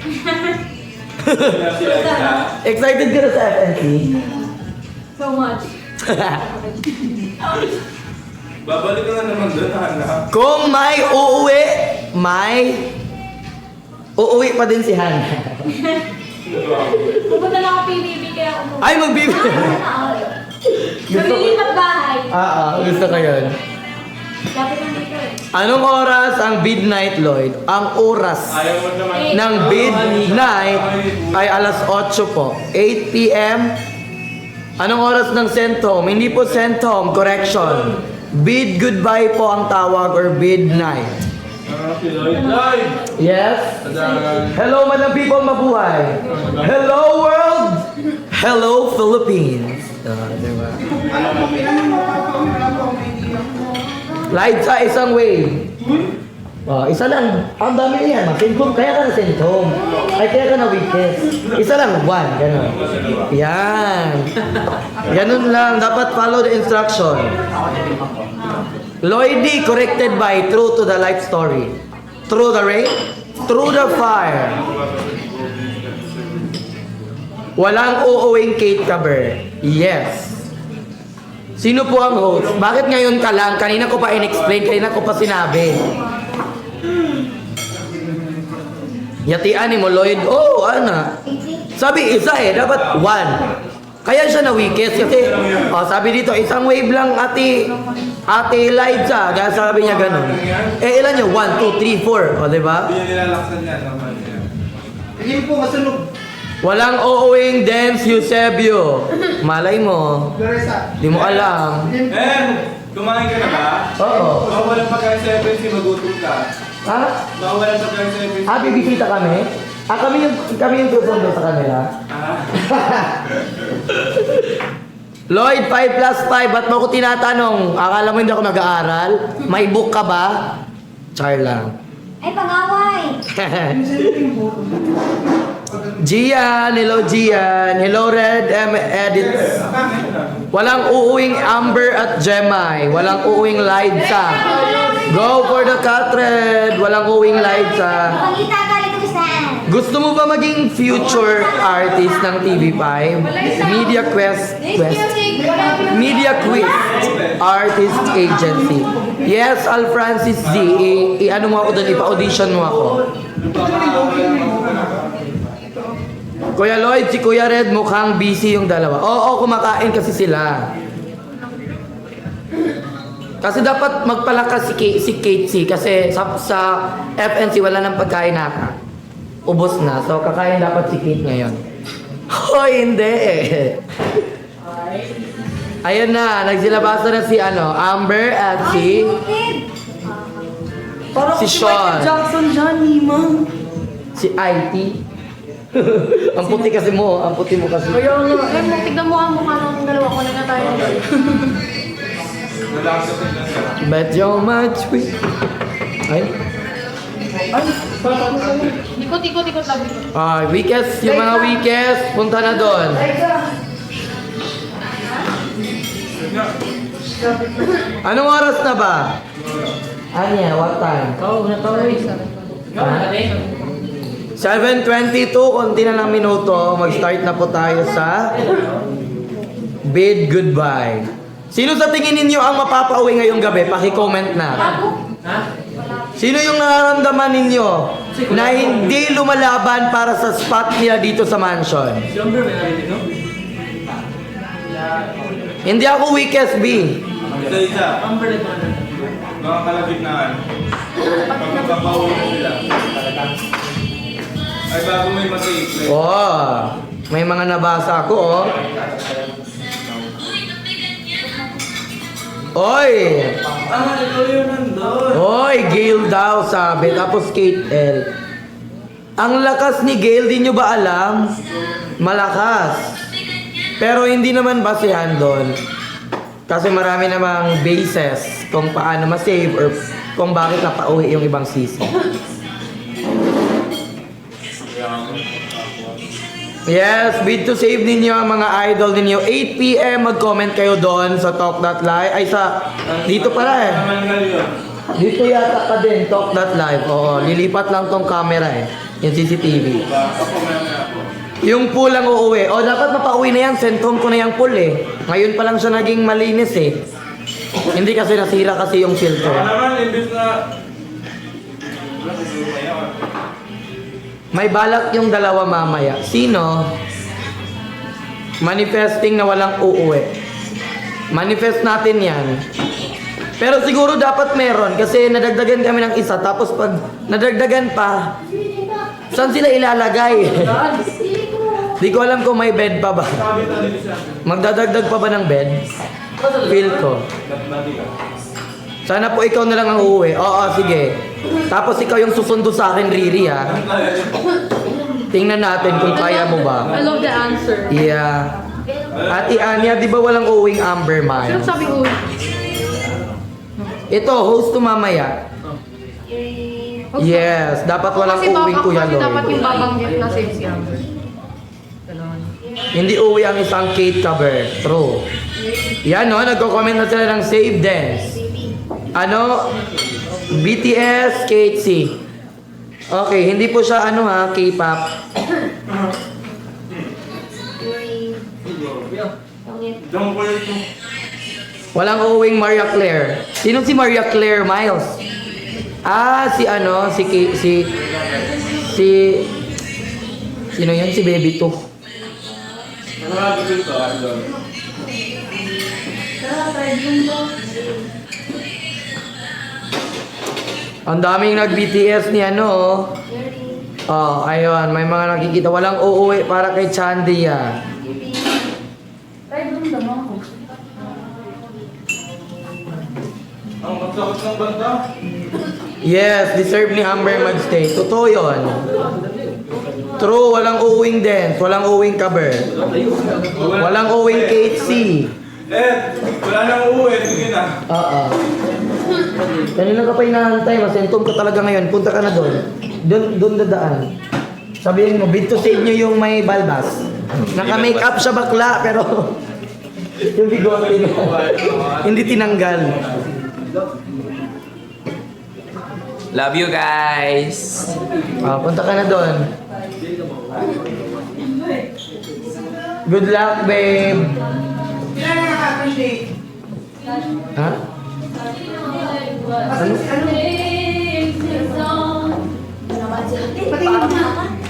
Excited ka na sa FNC? So much. Babalik ka na naman doon, anak. Kung may uuwi pa din si Hannah. Pupunta lang ako PBB kaya ako. Ay, magbibi! Sarili at bahay. Gusto ko yun. Dapat nandito eh. Anong oras ang midnight, Lloyd? Ang oras Ayaw mo naman. ng midnight ay alas 8 po. 8 p.m. Anong oras ng sent home? Hindi po sent home, correction. Bid goodbye po ang tawag or bid night. Si Lloyd. Lloyd! Yes? Hello, Madam People, mabuhay. Hello, world! Hello, Philippines. Diba? Live sa isang way. Isa lang. Ang dami niyan. Send home. Kaya ka na send home. Ay, kaya ka na weakness. Isa lang. 1. Ganon. Yan. Ganon lang. Dapat follow the instruction. Lloydie corrected by true to the life story. Through the rain, through the fire. Walang uuwing Kate Caber. Yes. Sino po ang host? Bakit ngayon ka lang? Kanina ko pa in-explain, kanina ko pa sinabi. Yatian ni mo, Lloyd. Oo, ana. Sabi isa dapat one. Kaya siya na-weakest kasi, sabi dito, isang wave lang ate Liza. Kaya sabi niya ganun. Ilan niya? 1, 2, 3, 4. O, diba? Hindi niya nilalaksan yan. Hindi po masunog. Walang uuwing dance, Eusebio. Malay mo. Di mo alam. Kumain ka na ba? Oo. Baka walang pagkain sa FNC, magutom ka. Ha? Baka walang pagkain sa FNC. Bibisita kami? Kami yung susundo sa kanila. Lloyd, 5 plus 5, ba't mo ako tinatanong? Akala mo hindi ako nag-aaral? May book ka ba? Char lang. Ay, pangaway! Gian, hello Gian. Hello Red Edits. Walang uuwing Amber at Gemini. Walang uuwing Liza. Go for the Catred. Walang uuwing Liza. Pangita ka, ito saan? Gusto mo ba maging future artist ng TV5? Media Quest Artist Agency. Yes, Al Francis Z. I-ano mo ako doon, ipa-audition mo ako. Kuya Lloyd, si Kuya Red mukhang busy yung dalawa. Oo, kumakain kasi sila. Kasi dapat magpalakas si Kate C. Kasi sa FNC wala nang pagkain naka. Ubos na. So kakain dapat si Kate ngayon. Hoy, hindi Ayun na, nagsilabasa na si Amber at si Sean. Jackson dyan, Hima. Si IT. Ang puti kasi mo, ang puti mo kasi. Kaya nga, tignan mo ang mukha ng dalawa ko na tayo. Bet you're much with... Ay? Ikot lang. Weekest, yung mga weekest, punta na doon. Anong oras na ba? Anya, what time? Oo, natawag. 7:22, konti na lang minuto. Mag-start na po tayo sa Bid Goodbye. Sino sa tingin ninyo ang mapapauwi ngayong gabi? Paki-comment na. Sino yung nararamdaman ninyo na hindi lumalaban para sa spot nila dito sa mansion? Hindi ako weakest, B. Isa. Mga kalagitnaan. Pagkakapauwi na sila. Ay, bago may mag-i-play. May mga nabasa ako, Oy! Ikaw yun nandun. Oy, Gail daw sabi. Tapos Kate L. Ang lakas ni Gail, di nyo ba alam? Malakas. Pero hindi naman basehan doon. Kasi marami namang bases kung paano ma-save or kung bakit napauwi yung ibang season. Yes, bid to save ninyo ang mga idol ninyo. 8 PM mag-comment kayo doon sa Talk.live. Ay dito pala Dito yata ka din, Talk.live. Oo, lilipat lang tong camera yung CCTV. Yung pool ang uuwi. Dapat mapauwi na yan. Sentrum ko na yung pool Ngayon pa lang siya naging malinis Hindi kasi nasira kasi yung filter. Imbis na... May balak yung dalawa mamaya. Sino? Manifesting na walang uuwi. Manifest natin yan. Pero siguro dapat meron kasi nadagdagan kami ng isa. Tapos pag nadagdagan pa, saan sila ilalagay? Di ko alam kung may bed pa ba. Magdadagdag pa ba ng bed? Feel ko. Sana po ikaw na lang ang uuwi. Oo, sige. Tapos ikaw yung susundo sa akin, Riri, Tingnan natin kung kaya mo ba. I love the answer. Yeah. Ate Anya, di ba walang uwing Amber Miles? Sino sabi ko? Ito, host to mamaya. Yes, dapat walang uwing Kuya Kasi dapat yung Lloyd. babanggit na si Amber. Hindi uwi ang isang Kate cover. True. Yan nagko-comment na sila ng Save Dance. BTS, Kate C. Okay, hindi po siya K-pop. Don't worry. Walang uuwing Maria Claire. Sino si Maria Claire Miles? Ah, si ano, sino yun? Si Baby 2. Ang daming nag-BTS ni ano, oh. Oh, ayun, may mga nakikita. Walang uuwi para kay Chandia. Ang magsakot ng banda. Yes, deserve ni Amber magstay. Totoo yun. True, walang uuwing dance, walang uuwing cover. Walang uuwing KC. Wala nang uuwi. Sige na. Oo. Kanina ka pa inaantay, masentom ka talaga ngayon. Punta ka na doon. Doon dadaan. Sabihin mo, bid to save nyo yung may balbas. Naka-make up siya bakla, pero yung bigote niya, hindi tinanggal. Love you guys. Punta ka na doon. Good luck, babe. Ha?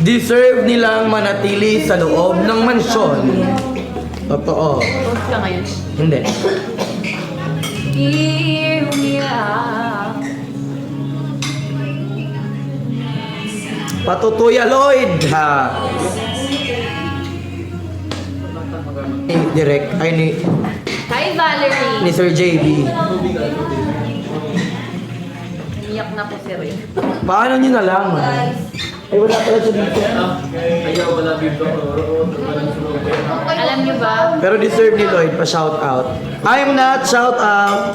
Deserve nilang manatili sa loob ng mansyon. Totoo. Hindi. Hear me out. Patutuya Lloyd, ha? Direct, ay Hi, Valerie. ni Sir JB. Umiyak na po si Rin. Paano nyo nalaman? Ay, wala pala siya dito. Alam niyo ba? Pero deserve ni Lloyd pa shout out. I'm not shout out.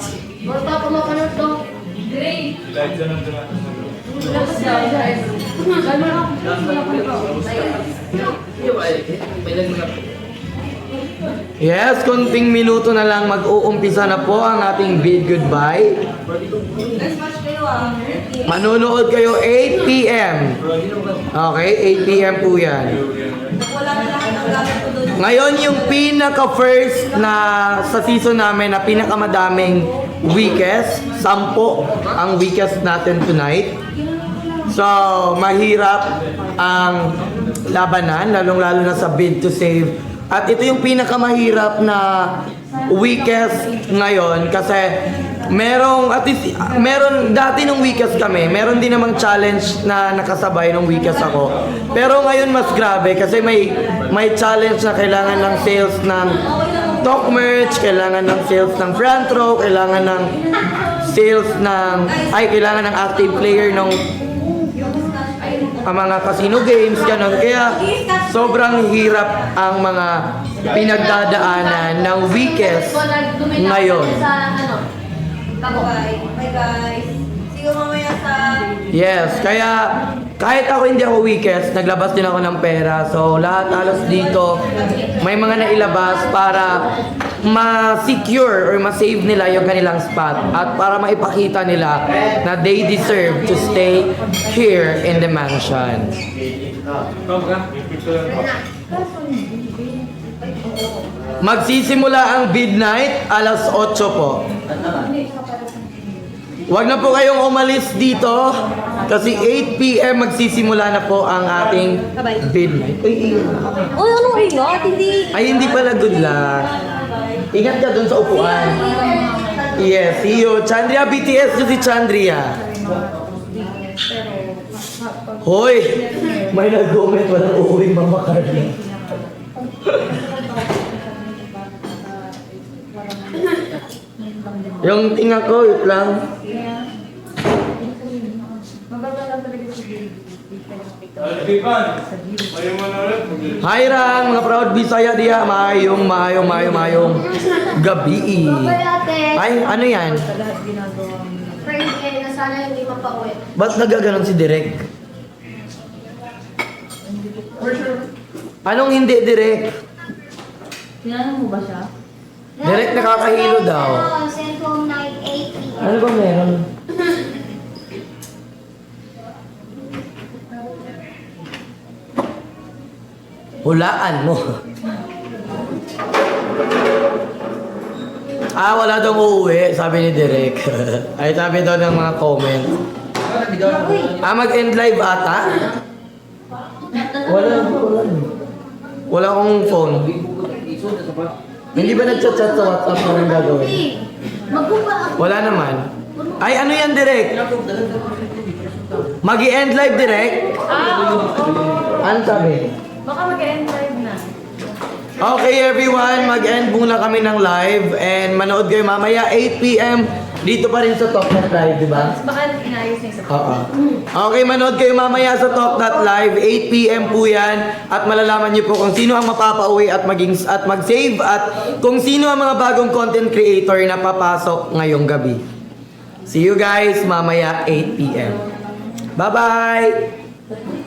Yes, konting minuto na lang mag-uumpisa na po ang ating bid goodbye. Manunood kayo 8 p.m. Okay, 8 p.m. po yan. Ngayon yung pinaka-first na sa season namin na pinakamadaming weakest, 10 ang weakest natin tonight. So, mahirap ang labanan, lalong-lalo na sa bid to save. At ito yung pinakamahirap na weakest ngayon kasi merong, at least, meron, dati nung weakest kami, meron din namang challenge na nakasabay nung weakest ako. Pero ngayon mas grabe kasi may challenge na kailangan ng sales ng talk merch, kailangan ng sales ng front row, kailangan ng sales ng, kailangan ng active player ng mga casino games, ganun. Kaya sobrang hirap ang mga pinagdadaanan ng weakest ngayon. Bye guys. See you mamaya sa... Yes, kaya kahit ako hindi ako weakest, naglabas din ako ng pera. So lahat halos dito may mga nailabas para ma-secure or ma-save nila yung kanilang spot at para maipakita nila na they deserve to stay here in the mansion. Magsisimula ang bid night alas 8 po. Huwag na po kayong umalis dito kasi 8 p.m. magsisimula na po ang ating bid night. Uy, ano ingat? Hindi. Ay, hindi pala, good luck. Ingat ka dun sa upuan. Yes, see you. Chandria BTS to si Chandria. Hoy! May nag-comment, walang uuwing Mama Carly. Yung tinga ko, wait lang. Hi Rang, mga proud Bisaya diya. Mayong gabi. Ay, ano yan? Friend, sana yung iba pa uwi. Ba't nagaganon si Direk? Anong hindi Direk? Tinanong mo ba siya? Direk nakakahilo daw. Cellphone night 8 p.m. Ano ba meron? Hulaan mo. Wala daw uuwi, sabi ni Direk. Ay, sabi daw ng mga comment. Mag-end live ata? Wala. Wala akong phone. Hindi ba nag-chat-chat sa WhatsApp na yung gagawin? Wala naman. Ay, ano yan, Direk? Mag-i-end live, Direk? Ano sabi? Baka mag-end live na. Okay, everyone. Mag-end muna kami ng live. And manood kayo mamaya, 8 p.m. Dito pa rin sa Talk That Live, di ba? Baka inayos na yung Oo. Okay, manood kayo mamaya sa Talk That Live, 8 p.m. po yan. At malalaman niyo po kung sino ang mapapauwi at mag-save at kung sino ang mga bagong content creator na papasok ngayong gabi. See you guys mamaya 8 p.m. Bye-bye!